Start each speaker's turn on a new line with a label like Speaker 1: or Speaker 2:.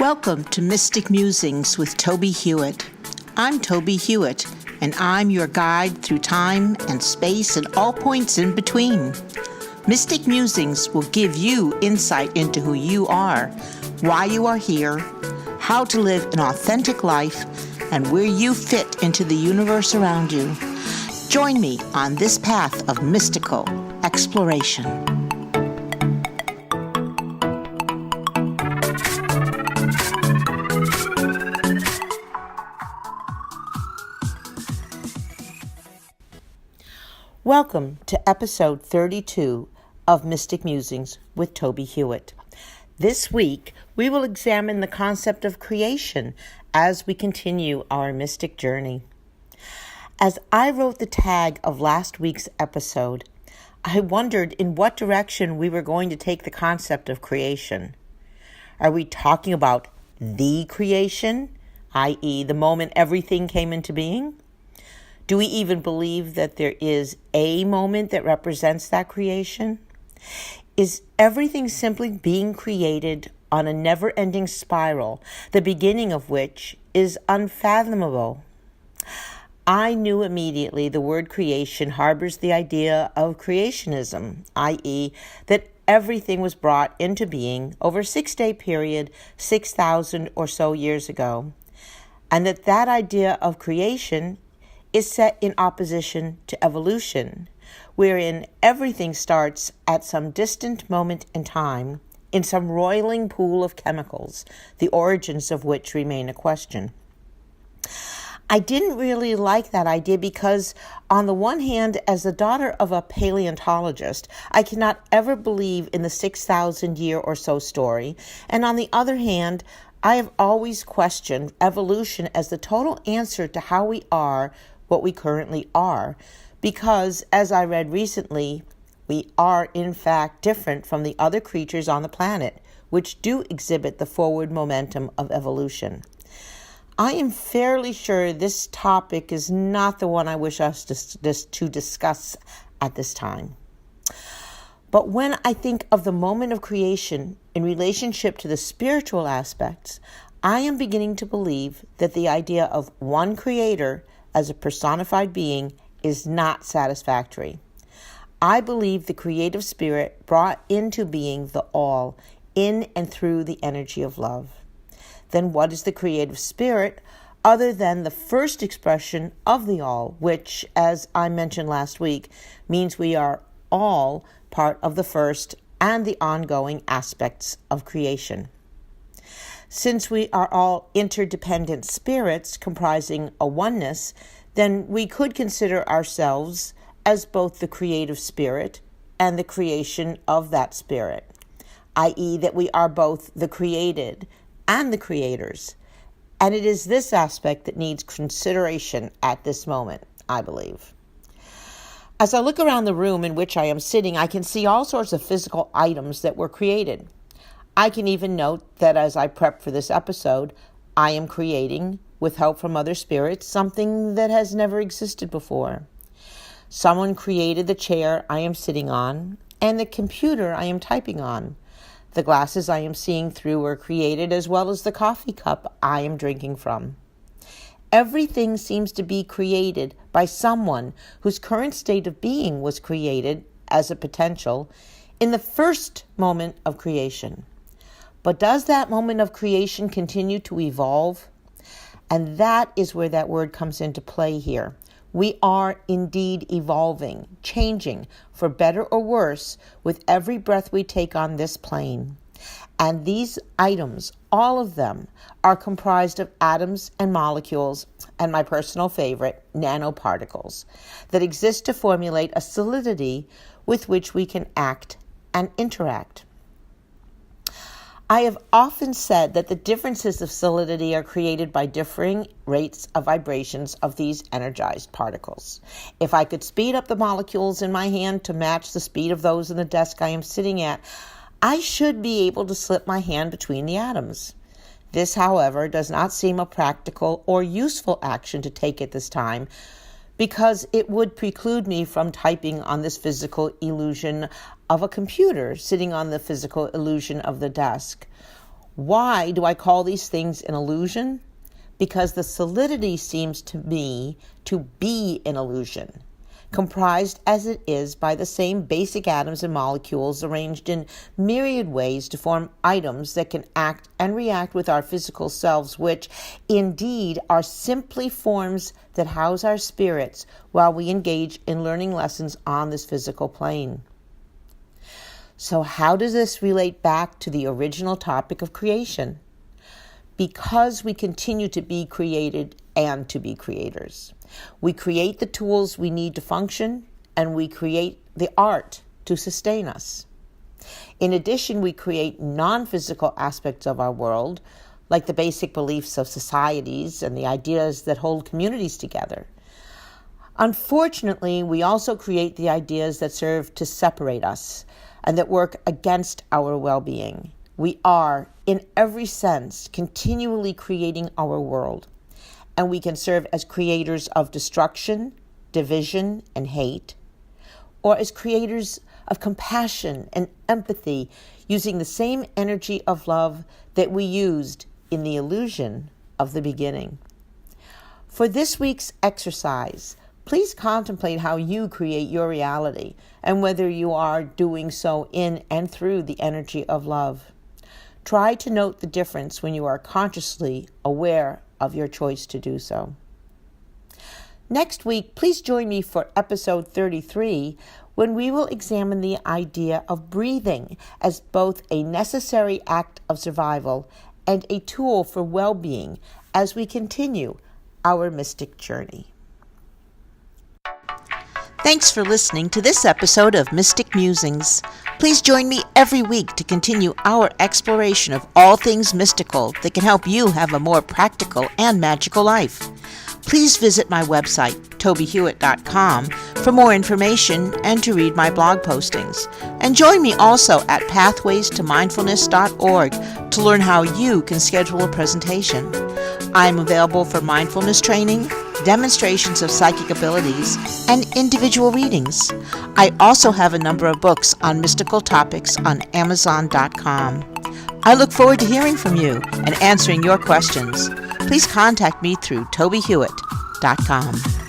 Speaker 1: Welcome to Mystic Musings with Tobie Hewitt. I'm Tobie Hewitt, and I'm your guide through time and space and all points in between. Mystic Musings will give you insight into who you are, why you are here, how to live an authentic life, and where you fit into the universe around you. Join me on this path of mystical exploration. Welcome to episode 32 of Mystic Musings with Tobie Hewitt. This week, we will examine the concept of creation as we continue our mystic journey. As I wrote the tag of last week's episode, I wondered in what direction we were going to take the concept of creation. Are we talking about the creation, i.e., the moment everything came into being? Do we even believe that there is a moment that represents that creation? Is everything simply being created on a never-ending spiral, the beginning of which is unfathomable? I knew immediately the word creation harbors the idea of creationism, i.e., that everything was brought into being over a 6-day period 6,000 or so years ago, and that idea of creation is set in opposition to evolution, wherein everything starts at some distant moment in time in some roiling pool of chemicals, the origins of which remain a question. I didn't really like that idea because, on the one hand, as the daughter of a paleontologist, I cannot ever believe in the 6,000 year or so story, and on the other hand, I have always questioned evolution as the total answer to how we are what we currently are, because, as I read recently, we are in fact different from the other creatures on the planet, which do exhibit the forward momentum of evolution. I am fairly sure this topic is not the one I wish us to discuss at this time. But when I think of the moment of creation in relationship to the spiritual aspects, I am beginning to believe that the idea of one creator as a personified being is not satisfactory. I believe the creative spirit brought into being the all in and through the energy of love. Then what is the creative spirit other than the first expression of the all, which, as I mentioned last week, means we are all part of the first and the ongoing aspects of creation. Since we are all interdependent spirits comprising a oneness, then we could consider ourselves as both the creative spirit and the creation of that spirit, i.e., that we are both the created and the creators. And it is this aspect that needs consideration at this moment, I believe. As I look around the room in which I am sitting, I can see all sorts of physical items that were created. I can even note that as I prep for this episode, I am creating, with help from other spirits, something that has never existed before. Someone created the chair I am sitting on and the computer I am typing on. The glasses I am seeing through were created, as well as the coffee cup I am drinking from. Everything seems to be created by someone whose current state of being was created as a potential in the first moment of creation. But does that moment of creation continue to evolve? And that is where that word comes into play here. We are indeed evolving, changing, for better or worse, with every breath we take on this plane. And these items, all of them, are comprised of atoms and molecules, and my personal favorite, nanoparticles, that exist to formulate a solidity with which we can act and interact. I have often said that the differences of solidity are created by differing rates of vibrations of these energized particles. If I could speed up the molecules in my hand to match the speed of those in the desk I am sitting at, I should be able to slip my hand between the atoms. This, however, does not seem a practical or useful action to take at this time, because it would preclude me from typing on this physical illusion of a computer sitting on the physical illusion of the desk. Why do I call these things an illusion? Because the solidity seems to me to be an illusion, comprised as it is by the same basic atoms and molecules arranged in myriad ways to form items that can act and react with our physical selves, which indeed are simply forms that house our spirits while we engage in learning lessons on this physical plane. So how does this relate back to the original topic of creation? Because we continue to be created and to be creators. We create the tools we need to function, and we create the art to sustain us. In addition, we create non-physical aspects of our world, like the basic beliefs of societies and the ideas that hold communities together. Unfortunately, we also create the ideas that serve to separate us and that work against our well-being. We are, in every sense, continually creating our world, and we can serve as creators of destruction, division, and hate, or as creators of compassion and empathy, using the same energy of love that we used in the illusion of the beginning. For this week's exercise, please contemplate how you create your reality and whether you are doing so in and through the energy of love. Try to note the difference when you are consciously aware of your choice to do so. Next week, please join me for episode 33, when we will examine the idea of breathing as both a necessary act of survival and a tool for well-being as we continue our mystic journey. Thanks for listening to this episode of Mystic Musings. Please join me every week to continue our exploration of all things mystical that can help you have a more practical and magical life. Please visit my website, tobiehewitt.com, for more information and to read my blog postings. And join me also at pathwaystomindfulness.org to learn how you can schedule a presentation. I am available for mindfulness training, demonstrations of psychic abilities, and individual readings. I also have a number of books on mystical topics on Amazon.com. I look forward to hearing from you and answering your questions. Please contact me through TobieHewitt.com.